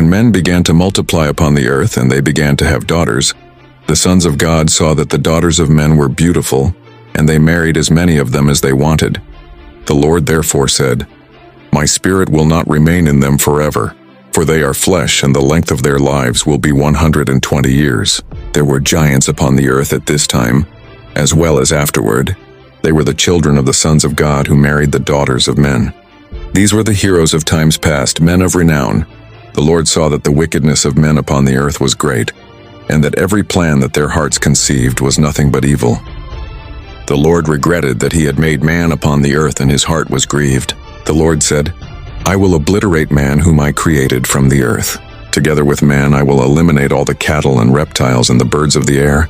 When men began to multiply upon the earth and they began to have daughters, the sons of God saw that the daughters of men were beautiful, and they married as many of them as they wanted. The Lord therefore said, My spirit will not remain in them forever, for they are flesh, and the length of their lives will be 120 years. There were giants upon the earth at this time, as well as afterward. They were the children of the sons of God who married the daughters of men. These were the heroes of times past, men of renown. The Lord saw that the wickedness of men upon the earth was great, and that every plan that their hearts conceived was nothing but evil. The Lord regretted that he had made man upon the earth, and his heart was grieved. The Lord said, I will obliterate man whom I created from the earth. Together with man I will eliminate all the cattle and reptiles and the birds of the air,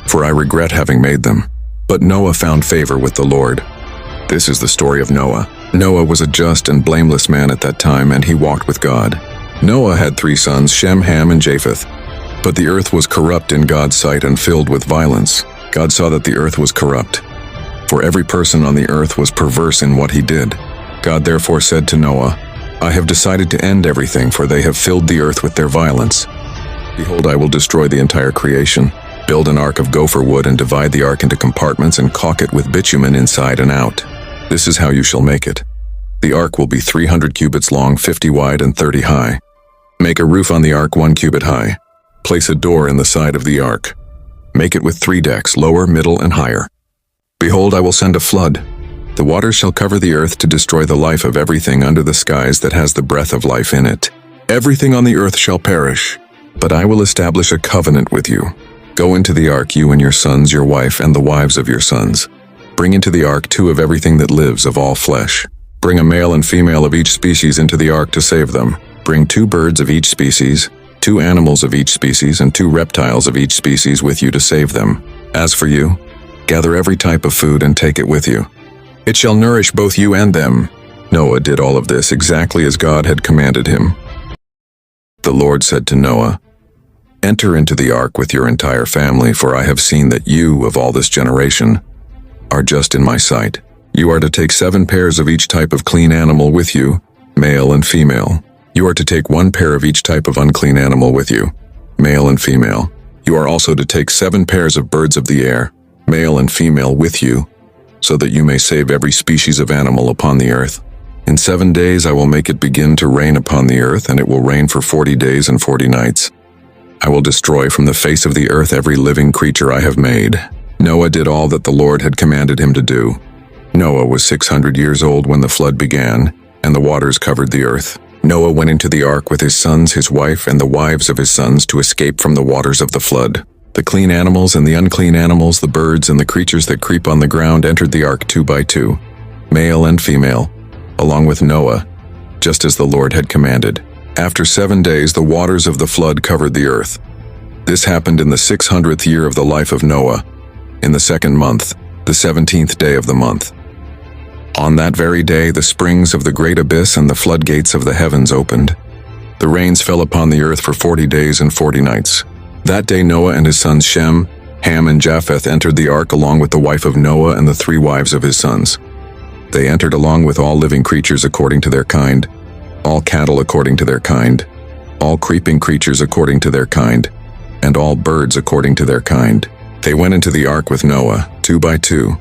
for I regret having made them. But Noah found favor with the Lord. This is the story of Noah. Noah was a just and blameless man at that time, and he walked with God. Noah had 3 sons, Shem, Ham, and Japheth. But the earth was corrupt in God's sight and filled with violence. God saw that the earth was corrupt, for every person on the earth was perverse in what he did. God therefore said to Noah, I have decided to end everything, for they have filled the earth with their violence. Behold, I will destroy the entire creation. Build an ark of gopher wood and divide the ark into compartments and caulk it with bitumen inside and out. This is how you shall make it. The ark will be 300 cubits long, 50 wide, and 30 high. Make a roof on the ark 1 cubit high. Place a door in the side of the ark. Make it with 3 decks, lower, middle, and higher. Behold, I will send a flood. The waters shall cover the earth to destroy the life of everything under the skies that has the breath of life in it. Everything on the earth shall perish, but I will establish a covenant with you. Go into the ark, you and your sons, your wife, and the wives of your sons. Bring into the ark 2 of everything that lives of all flesh. Bring a male and female of each species into the ark to save them. Bring 2 birds of each species, 2 animals of each species, and 2 reptiles of each species with you to save them. As for you, gather every type of food and take it with you. It shall nourish both you and them. Noah did all of this exactly as God had commanded him. The Lord said to Noah, Enter into the ark with your entire family, for I have seen that you, of all this generation, are just in my sight. You are to take 7 pairs of each type of clean animal with you, male and female. You are to take 1 pair of each type of unclean animal with you, male and female. You are also to take 7 pairs of birds of the air, male and female, with you, so that you may save every species of animal upon the earth. In 7 days I will make it begin to rain upon the earth, and it will rain for 40 days and 40 nights. I will destroy from the face of the earth every living creature I have made. Noah did all that the Lord had commanded him to do. Noah was 600 years old when the flood began, and the waters covered the earth. Noah went into the ark with his sons, his wife, and the wives of his sons to escape from the waters of the flood. The clean animals and the unclean animals, the birds and the creatures that creep on the ground entered the ark 2 by 2, male and female, along with Noah, just as the Lord had commanded. After 7 days the waters of the flood covered the earth. This happened in the 600th year of the life of Noah, in the 2nd month, the 17th day of the month. On that very day the springs of the great abyss and the floodgates of the heavens opened. The rains fell upon the earth for 40 days and 40 nights. That day Noah and his sons Shem, Ham, and Japheth entered the ark along with the wife of Noah and the 3 wives of his sons. They entered along with all living creatures according to their kind, all cattle according to their kind, all creeping creatures according to their kind, and all birds according to their kind. They went into the ark with Noah, 2 by 2,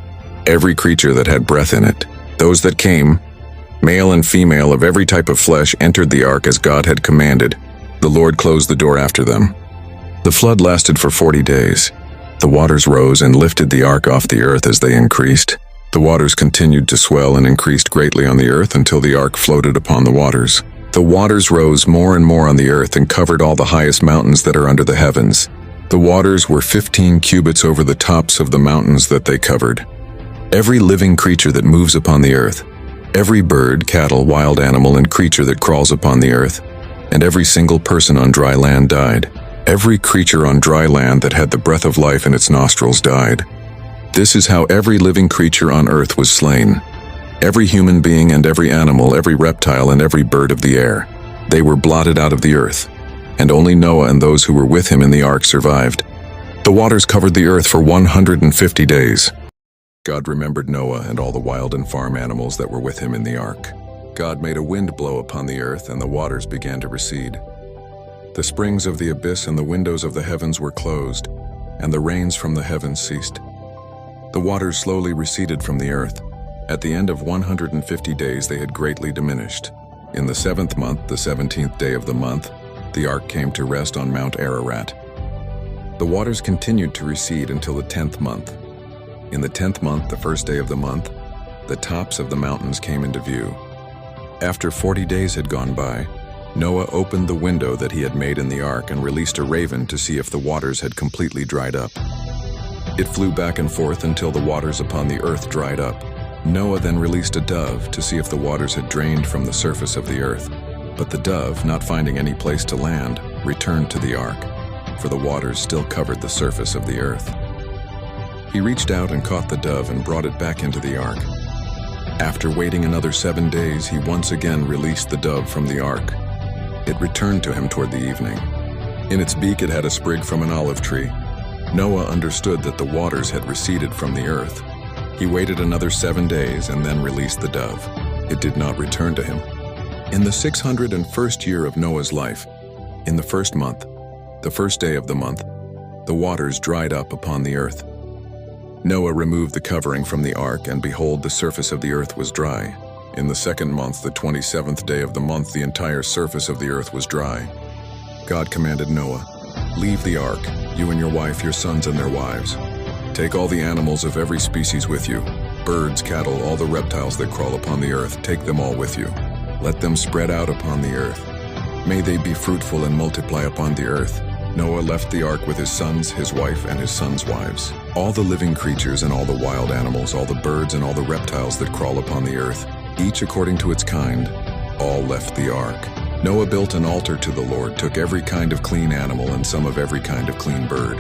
every creature that had breath in it. Those that came, male and female of every type of flesh, entered the ark as God had commanded. The Lord closed the door after them. The flood lasted for 40 days. The waters rose and lifted the ark off the earth as they increased. The waters continued to swell and increased greatly on the earth until the ark floated upon the waters. The waters rose more and more on the earth and covered all the highest mountains that are under the heavens. The waters were 15 cubits over the tops of the mountains that they covered. Every living creature that moves upon the earth, every bird, cattle, wild animal, and creature that crawls upon the earth, and every single person on dry land died. Every creature on dry land that had the breath of life in its nostrils died. This is how every living creature on earth was slain. Every human being and every animal, every reptile and every bird of the air. They were blotted out of the earth, and only Noah and those who were with him in the ark survived. The waters covered the earth for 150 days. God remembered Noah and all the wild and farm animals that were with him in the ark. God made a wind blow upon the earth, and the waters began to recede. The springs of the abyss and the windows of the heavens were closed, and the rains from the heavens ceased. The waters slowly receded from the earth. At the end of 150 days they had greatly diminished. In the 7th month, the 17th day of the month, the ark came to rest on Mount Ararat. The waters continued to recede until the 10th month. In the 10th month, the 1st day of the month, the tops of the mountains came into view. After 40 days had gone by, Noah opened the window that he had made in the ark and released a raven to see if the waters had completely dried up. It flew back and forth until the waters upon the earth dried up. Noah then released a dove to see if the waters had drained from the surface of the earth. But the dove, not finding any place to land, returned to the ark, for the waters still covered the surface of the earth. He reached out and caught the dove and brought it back into the ark. After waiting another 7 days, he once again released the dove from the ark. It returned to him toward the evening. In its beak it had a sprig from an olive tree. Noah understood that the waters had receded from the earth. He waited another 7 days and then released the dove. It did not return to him. In the 601st year of Noah's life, in the 1st month, the 1st day of the month, the waters dried up upon the earth. Noah removed the covering from the ark, and behold, the surface of the earth was dry. In the 2nd month, the 27th day of the month, the entire surface of the earth was dry. God commanded Noah, "Leave the ark, you and your wife, your sons and their wives. Take all the animals of every species with you, birds, cattle, all the reptiles that crawl upon the earth, take them all with you. Let them spread out upon the earth. May they be fruitful and multiply upon the earth." Noah left the ark with his sons, his wife, and his sons' wives. All the living creatures and all the wild animals, all the birds and all the reptiles that crawl upon the earth, each according to its kind, all left the ark. Noah built an altar to the Lord, took every kind of clean animal and some of every kind of clean bird,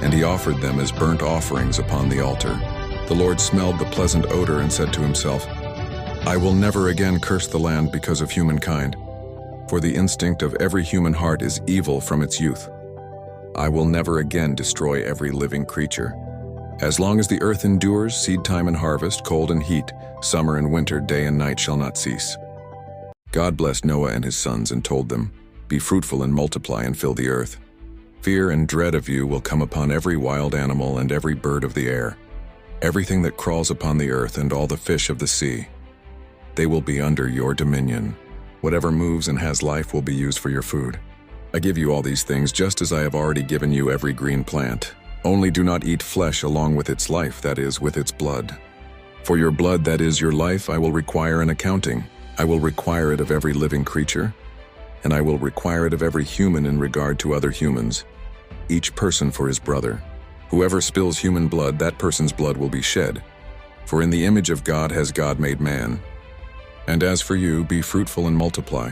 and he offered them as burnt offerings upon the altar. The Lord smelled the pleasant odor and said to himself, "I will never again curse the land because of humankind, for the instinct of every human heart is evil from its youth. I will never again destroy every living creature. As long as the earth endures, seed time and harvest, cold and heat, summer and winter, day and night shall not cease." God blessed Noah and his sons and told them, "Be fruitful and multiply and fill the earth. Fear and dread of you will come upon every wild animal and every bird of the air, everything that crawls upon the earth and all the fish of the sea. They will be under your dominion. Whatever moves and has life will be used for your food. I give you all these things just as I have already given you every green plant. Only do not eat flesh along with its life, that is, with its blood. For your blood, that is, your life, I will require an accounting. I will require it of every living creature, and I will require it of every human in regard to other humans, each person for his brother. Whoever spills human blood, that person's blood will be shed. For in the image of God has God made man. And as for you, be fruitful and multiply.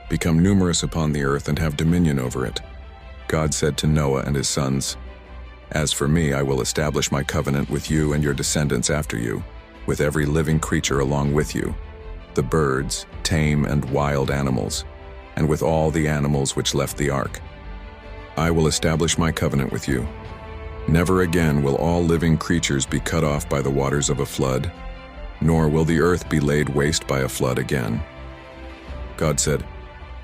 Become numerous upon the earth and have dominion over it." God said to Noah and his sons, "As for me, I will establish my covenant with you and your descendants after you, with every living creature along with you, the birds, tame and wild animals, and with all the animals which left the ark. I will establish my covenant with you. Never again will all living creatures be cut off by the waters of a flood, nor will the earth be laid waste by a flood again." God said,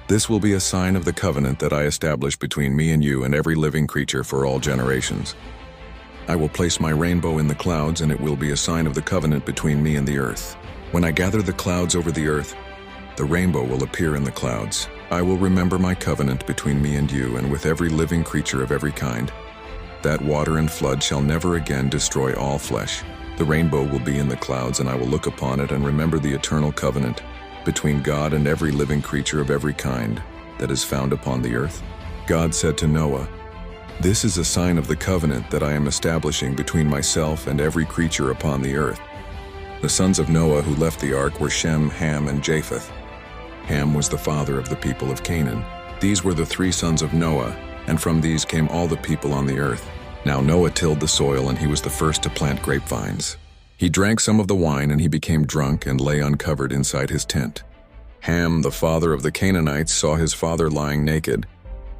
"This will be a sign of the covenant that I establish between me and you and every living creature for all generations. I will place my rainbow in the clouds, and it will be a sign of the covenant between me and the earth. When I gather the clouds over the earth, the rainbow will appear in the clouds. I will remember my covenant between me and you and with every living creature of every kind. That water and flood shall never again destroy all flesh. The rainbow will be in the clouds, and I will look upon it and remember the eternal covenant between God and every living creature of every kind that is found upon the earth." God said to Noah, "This is a sign of the covenant that I am establishing between myself and every creature upon the earth." The sons of Noah who left the ark were Shem, Ham, and Japheth. Ham was the father of the people of Canaan. These were the 3 sons of Noah, and from these came all the people on the earth. Now Noah tilled the soil, and he was the first to plant grapevines. He drank some of the wine, and he became drunk and lay uncovered inside his tent. Ham, the father of the Canaanites, saw his father lying naked,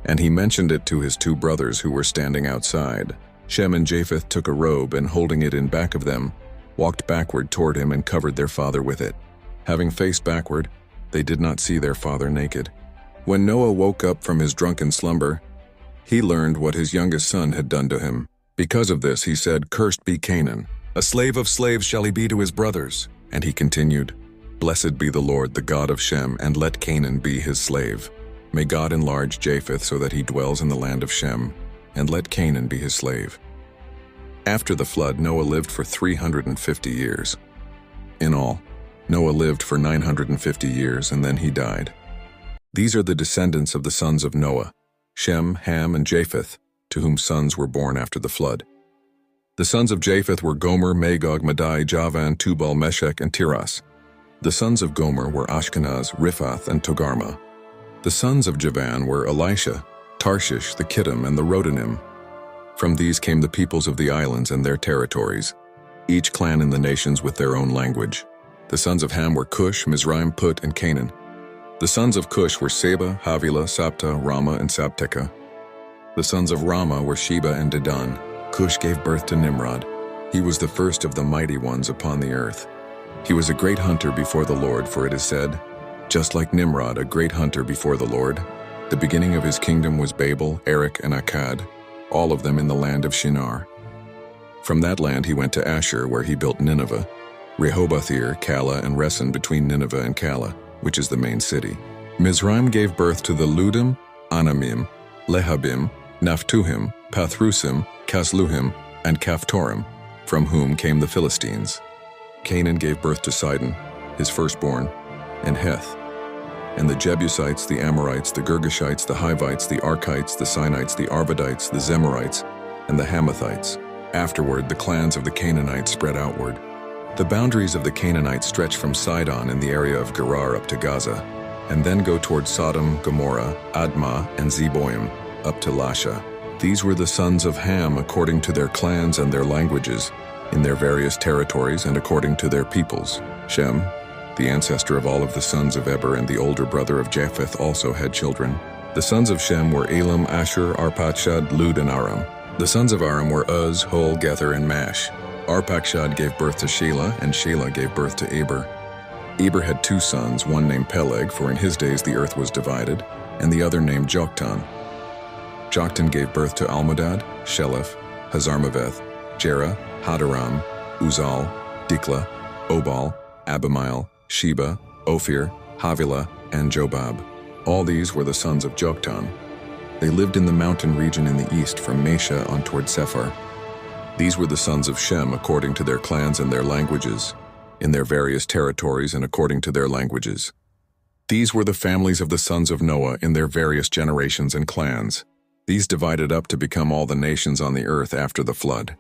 and he mentioned it to his 2 brothers who were standing outside. Shem and Japheth took a robe, and holding it in back of them, walked backward toward him and covered their father with it. Having faced backward, they did not see their father naked. When Noah woke up from his drunken slumber, he learned what his youngest son had done to him. Because of this, he said, "Cursed be Canaan. A slave of slaves shall he be to his brothers." And he continued, "Blessed be the Lord, the God of Shem, and let Canaan be his slave. May God enlarge Japheth so that he dwells in the land of Shem, and let Canaan be his slave." After the flood, Noah lived for 350 years. In all, Noah lived for 950 years, and then he died. These are the descendants of the sons of Noah, Shem, Ham, and Japheth, to whom sons were born after the flood. The sons of Japheth were Gomer, Magog, Madai, Javan, Tubal, Meshech, and Tiras. The sons of Gomer were Ashkenaz, Riphath, and Togarmah. The sons of Javan were Elisha, Tarshish, the Kittim, and the Rodanim. From these came the peoples of the islands and their territories, each clan in the nations with their own language. The sons of Ham were Cush, Mizraim, Put, and Canaan. The sons of Cush were Seba, Havilah, Sapta, Rama, and Sabteka. The sons of Rama were Sheba and Dedan. Cush gave birth to Nimrod. He was the first of the mighty ones upon the earth. He was a great hunter before the Lord, for it is said, "Just like Nimrod, a great hunter before the Lord." The beginning of his kingdom was Babel, Erech, and Akkad, all of them in the land of Shinar. From that land he went to Ashur, where he built Nineveh, Rehoboth-ir, Calah, and Resen between Nineveh and Calah, which is the main city. Mizraim gave birth to the Ludim, Anamim, Lehabim, Naphtuhim, Pathrusim, Casluhim, and Caphtorim, from whom came the Philistines. Canaan gave birth to Sidon, his firstborn, and Heth. And the Jebusites, the Amorites, the Girgashites, the Hivites, the Archites, the Sinites, the Arvadites, the Zemarites, and the Hamathites. Afterward, the clans of the Canaanites spread outward. The boundaries of the Canaanites stretch from Sidon in the area of Gerar up to Gaza, and then go toward Sodom, Gomorrah, Admah, and Zeboim, up to Lasha. These were the sons of Ham according to their clans and their languages, in their various territories and according to their peoples. Shem, the ancestor of all of the sons of Eber and the older brother of Japheth, also had children. The sons of Shem were Elam, Ashur, Arpachshad, Lud, and Aram. The sons of Aram were Uz, Hul, Gether, and Mash. Arpachshad gave birth to Shelah, and Shelah gave birth to Eber. Eber had two sons, one named Peleg, for in his days the earth was divided, and the other named Joktan. Joktan gave birth to Almodad, Sheleph, Hazarmaveth, Jerah, Hadaram, Uzal, Dikla, Obal, Abimael, Sheba, Ophir, Havilah, and Jobab. All these were the sons of Joktan. They lived in the mountain region in the east from Mesha on toward Sephar. These were the sons of Shem according to their clans and their languages, in their various territories and according to their languages. These were the families of the sons of Noah in their various generations and clans. These divided up to become all the nations on the earth after the flood.